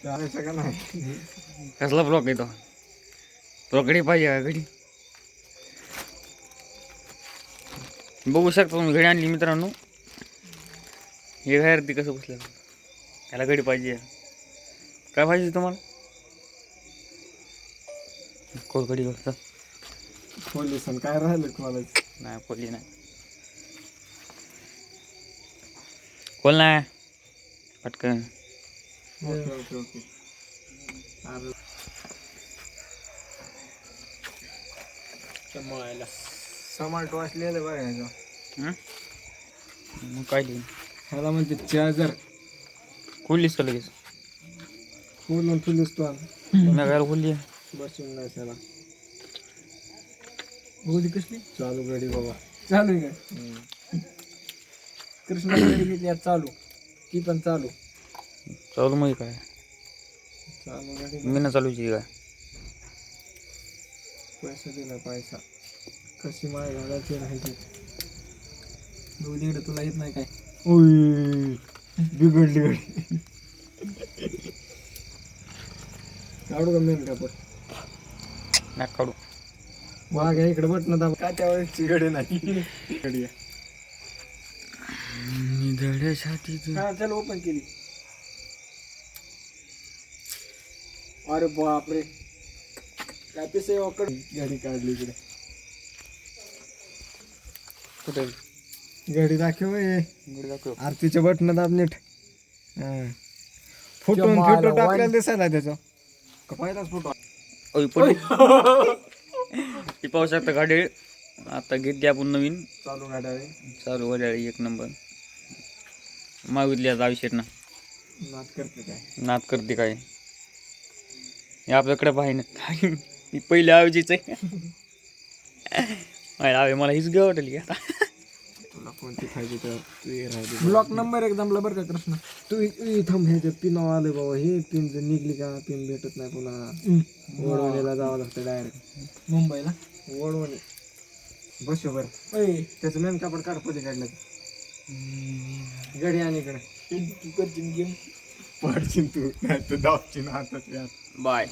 चालायचं का नाही? कसला ब्लॉक येतो ब्लॉकडी पाहिजे का घडी बघू शकता तुम्ही घडी आणली मित्रांनो हे बाहेर ती कसं बसलं त्याला घडी पाहिजे काय पाहिजे तुम्हाला कोण घडी बघता पोलीस काय राहिलं कॉलेज नाही खोली नाही खोल नाही पटकन ओके ओके ओके अरे समार्ट वॉच लिहिलं बघा ह्याचं मग काय लिहिलं ह्याला म्हणते चार्जर खोललीस का लगेच पूर्ण फुलीस तू नगायला खोलली बसून नाही त्याला होती कसली चालू गाडी बाबा चालू आहे का कृष्णा गाडी घेतली आज चालू ती पण चालू चालू मग काय चालू गाडी मी ना चालूची काय पैसा दिला पैसा कशी माय घालायची राहायची दोन्हीकडे तुला येत नाही काय ओय बिघडली गाडी काढू का मेन का पण नाही काढू वाघ आहे इकडे बटन दाब का त्यावेळेसची गाडी नाही गाडी आहे. निधड्या छातीत हा चल ओपन केली अरे बापरे काय पिसे वाकड गाडी काढली इकडे कुठे गाडी दाखव घडी दाखव आरतीचे बटन दाब नीट फोटो फोटो टाकलेला दिसायला त्याचा का पहिलाच फोटो ओय पण ती पाहू शकता गाडी आता घेतली आपण नवीन चालू गाड्या आहे चालू गाडी एक नंबर मागितली आज आयुष्यात ना नाद करते काय नाद करते काय हे आपल्याकडे पाहिजे ना ही पहिल्या आयुजीच आहे मला हीच घ्या वाटली आता तुला कोणती पाहिजे तर तू ये राहते ब्लॉक नंबर एकदम बरं का कृष्ण तू थांब ह्याच्यात पिन आले बाबा हे पिन जर निघली का पिन भेटत नाही पुन्हा वडवणीला जावं लागतं डायरेक्ट मुंबईला वडवणी बस बरं त्याचं मेन कापड काढ पदी काढलं गडी आणि इकडे तू करशील गेम पडशील तू नाही तर दाबशील हातात बाय